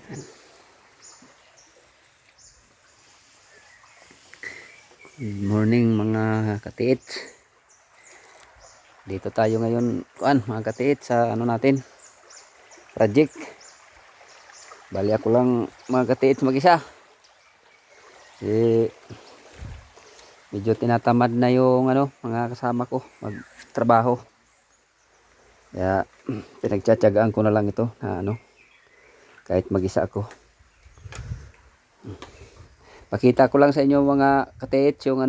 Good morning mga katiit. Dito tayo ngayon mga katiit sa natin project. Bali ako lang mga katiit mag-isa. Medyo tinatamad na yung mga kasama ko magtrabaho. Kaya pinagtsatsagaan ko na lang ito na kahit mag-isa ako. Pakita ko lang sa inyo mga katiit yung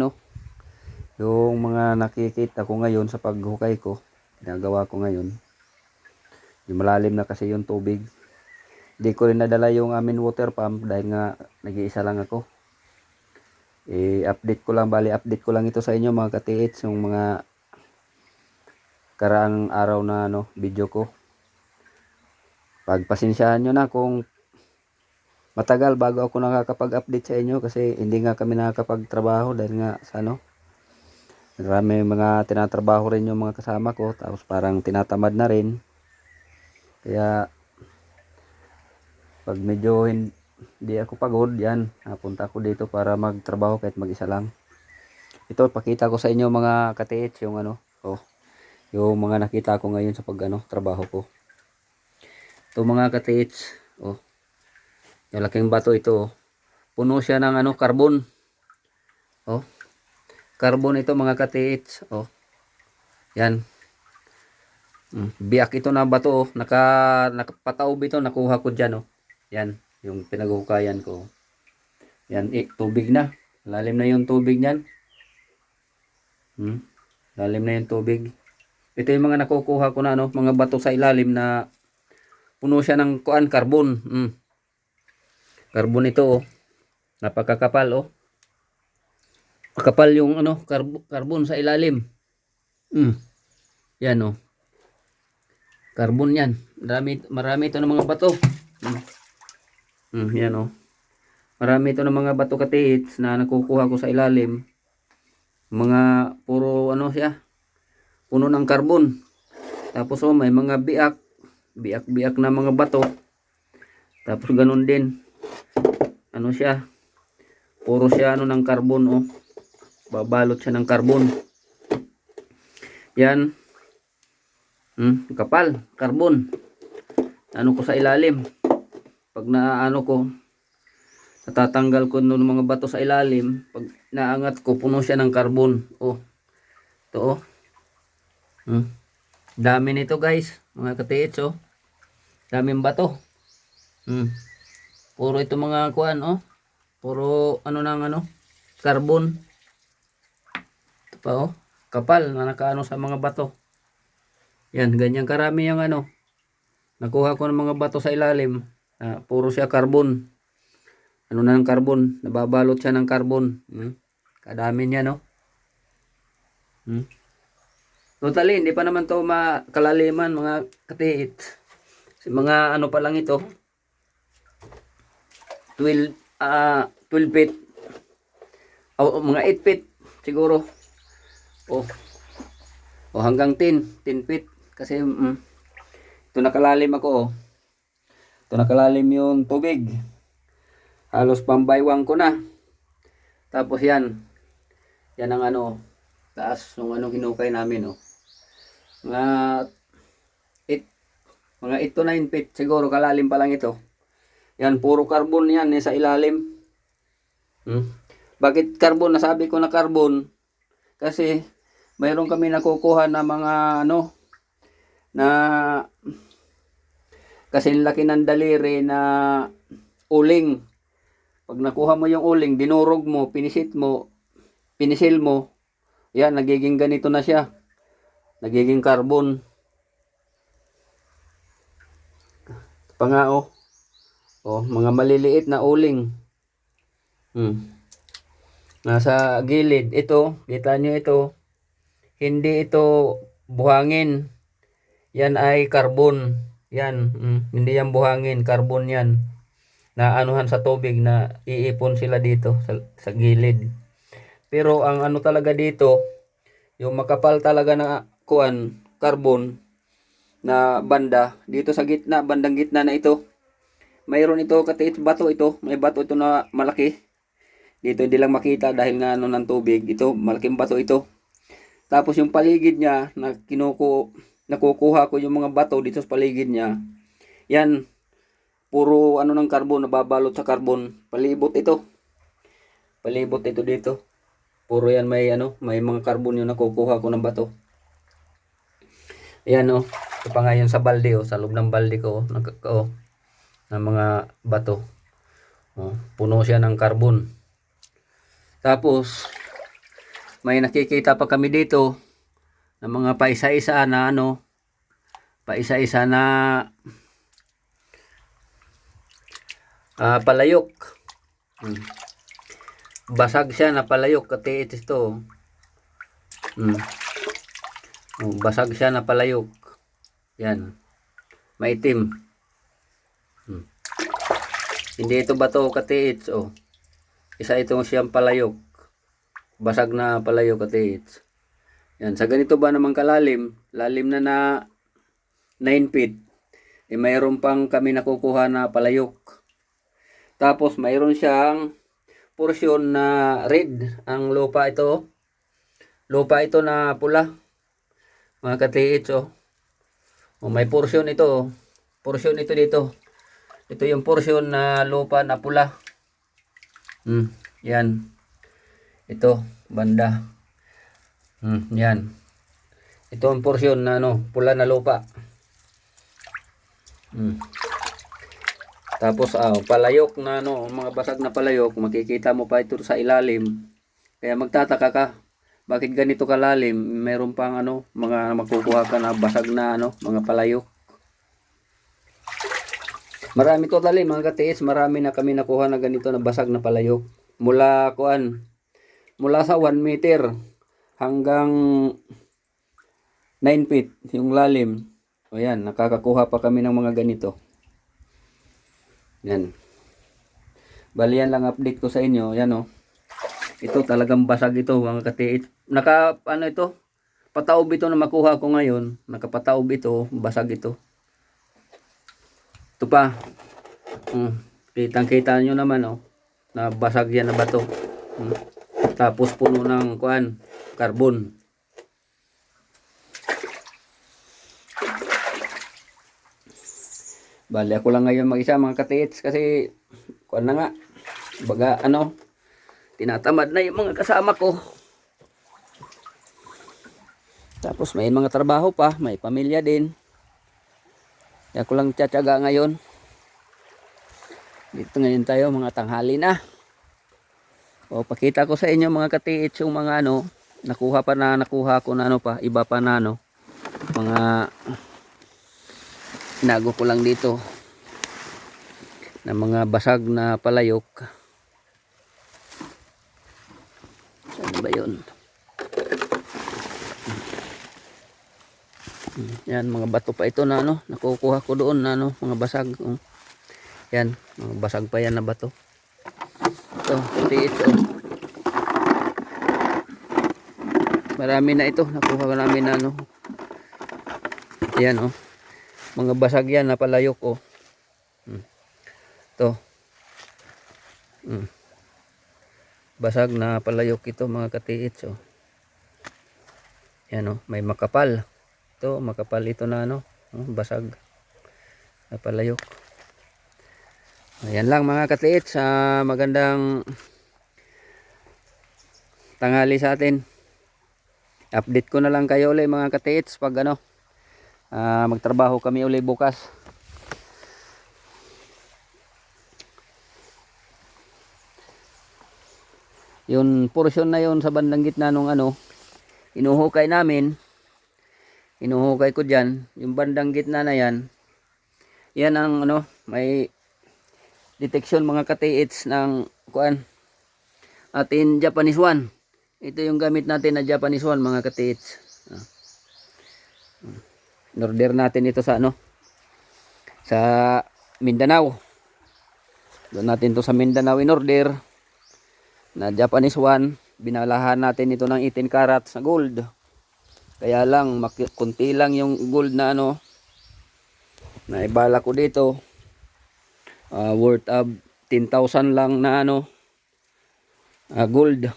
yung mga nakikita ko ngayon sa paghukay ko. Ginagawa ko ngayon. Yung malalim na kasi yung tubig. Hindi ko rin nadala yung amin water pump dahil nga nag-iisa lang ako. Update ko lang ito sa inyo mga katiits, yung mga karaang araw na video ko. Pagpasensyahan nyo na kung matagal bago ako nakakapag-update sa inyo kasi hindi nga kami nakakapagtrabaho dahil nga sa marami mga tinatrabaho rin yung mga kasama ko, tapos parang tinatamad na rin. Kaya pag medyo hindi ako pagod, yan, napunta ako dito para magtrabaho kahit mag-isa lang. Ito, pakita ko sa inyo mga katiits yung yung mga nakita ko ngayon sa trabaho ko. Ito mga katiits, yung laking bato ito, puno siya ng carbon. Carbon ito mga katiits, yan. Biyak ito na bato, nakapataob ito, nakuha ko diyan, yan, yung pinaghukayan ko. Yan, tubig na. Lalim na yung tubig niyan. Lalim na yung tubig. Ito yung mga nakukuha ko na mga bato sa ilalim na puno siya ng carbon. Carbon ito, napakakapal, Makapal yung carbon sa ilalim. Yan, carbon yan. Marami ito ng mga bato. Yan, marami ito ng mga bato katiits na nakukuha ko sa ilalim. Mga puro siya, puno ng carbon. Tapos may mga biak na mga bato. Tapos ganun din. Siya, puro siya ng carbon, babalot siya ng carbon. Yan. Kapal, carbon. Ko sa ilalim. Pag ko, natatanggal ko ng mga bato sa ilalim, pag naangat ko, puno siya ng carbon. Ito, dami nito guys, mga katiits, daming bato. Puro ito mga kuan, puro carbon. Ito pa, kapal na nakaano sa mga bato. Yan, ganyan karami yung nakuha ko ng mga bato sa ilalim. Puro siya carbon. Ng carbon, nababalot siya ng carbon. Kadami niya, Totally, hindi pa naman to makalaliman mga katiit. Mga pa lang ito. 12 feet. Mga 8 feet siguro. Hanggang 10 feet kasi ito nakalalim ako, Ito nakalalim yung tubig. Halos pambaywang ko na. Tapos yan ang taas ng hinukay namin, Mga 8 to 9 feet siguro kalalim pa lang ito. Yan, puro carbon yan sa ilalim. Bakit carbon? Nasabi ko na carbon kasi mayroon kami nakukuha na mga na kasi laki ng daliri na uling. Pag nakuha mo yung uling, dinurog mo, pinisil mo, yan, nagiging ganito na siya. Nagiging carbon. Pa nga, mga maliliit na uling. Nasa gilid. Ito, kita nyo ito. Hindi ito buhangin. Yan ay carbon. Yan, hindi yan buhangin. Carbon yan. Na anuhan sa tubig na iipon sila dito sa gilid. Pero ang talaga dito, yung makapal talaga na carbon na banda, dito sa gitna, bandang gitna na ito. mayroon ito katiits bato ito. May bato ito na malaki. Dito hindi lang makita dahil nga ano ng tubig. Ito, malaking bato ito. Tapos yung paligid niya, nakukuha ko yung mga bato dito sa paligid niya. Yan, puro ano ng carbon, nababalot sa carbon. Palibot ito. Palibot ito dito. Puro yan may ano, may mga carbon yung nakukuha ko ng bato. Ayan oh, ito pa nga yun sa balde oh, sa loob ng balde ko oh, ng mga bato. Oh, puno siya ng carbon. Tapos may nakikita pa kami dito ng mga paisa-isa na ano, paisa-isa na palayok. Basag siya na palayok katiit ito. Basag siya na palayok. Yan. Maitim. Hindi ito bato katiit oh. Isa itong siyang palayok. Basag na palayok katiit. Yan, sa ganito ba naman kalalim, lalim na 9 feet, mayroon pang kami nakukuha na palayok. Tapos mayroon siyang porsyon na red, ang lupa ito. Lupa ito na pula. Mga katiits oh. May porsyon ito. Porsyon ito dito. Ito yung porsyon na lupa na pula. Yan. Ito, banda. Yan. Ito ang porsyon na ano, pula na lupa. Tapos palayok na ano, mga basag na palayok, makikita mo pa ito sa ilalim. Kaya magtataka ka, bakit ganito kalalim? Meron pang ano, mga makukuha ka na basag na ano, mga palayok. Marami totally mga katiis, marami na kami nakuha na ganito na basag na palayok. Mula sa 1 meter hanggang 9 feet yung lalim. O yan, nakakakuha pa kami ng mga ganito. Yan. Bali yan lang update ko sa inyo. Yan o. Ito talagang basag ito mga katiit. Pataob ito na makuha ko ngayon. Nakapataob ito, basag ito. Ito pa. Kitang-kita nyo naman oh, na basag yan na bato. Tapos puno ng carbon. Bali ako lang ngayon mag-isa mga katiits kasi na nga. Baga tinatamad na yung mga kasama ko. Tapos may mga trabaho pa, may pamilya din. Kaya ako lang tiyatyaga ngayon. Dito ngayon tayo mga tanghali na. O pakita ko sa inyo mga katiits yung mga nakuha ko na iba pa na mga inago ko lang dito na mga basag na palayok. Saan ba yun? Yan, mga bato pa ito na nakukuha ko doon na mga basag. Yan, mga basag pa yan na bato. Ito, ito. Marami na ito, nakuha ko namin na Yan mga basag yan na palayok Ito. Basag na palayok ito mga katiits Yan may makapal. Ito, makapal ito na basag na palayok. Ayan lang mga katiits, magandang tanghali sa atin. Update ko na lang kayo ulit mga katiits pag magtrabaho kami ulit bukas. Yung portion na yon sa bandang gitna nung inuhukay namin. Inuhukay ko dyan, yung bandang gitna na yan. Yan ang may detection mga katiits ng atin Japanese one. Ito yung gamit natin na Japanese one mga katiits. In-order natin ito sa sa Mindanao. Doon natin to sa Mindanao in-order na Japanese one. Binalahan natin ito ng 18 carats na gold. Kaya lang kunti lang yung gold na na ibala ko dito. worth of 10,000 lang na ano, gold.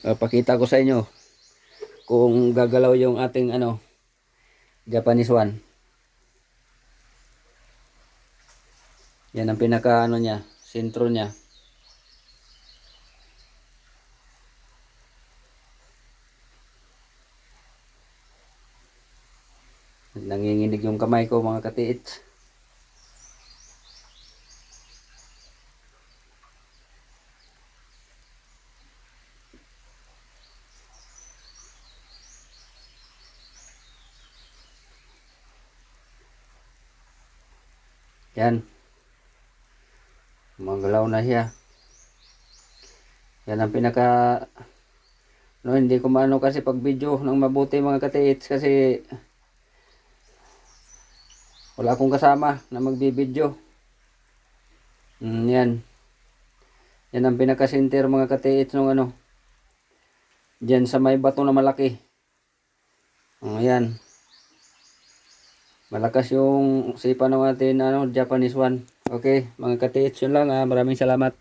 Pakita ko sa inyo kung gagalaw yung ating ano, Japanese one. Yan ang pinaka ano niya, sentro niya. Nanginginig yung kamay ko mga katiits. Yan. Magalaw na siya. Yan ang pinaka no, hindi ko maano kasi pag video ng mabuti mga katiits kasi wala akong kasama na magbibideo. Yan. Yan ang pinaka center mga katiits ng ano. Diyan sa may bato na malaki. Ayan. Malakas yung sipa ng atin ano, Japanese one. Okay, mga katiits yun lang. Maraming salamat.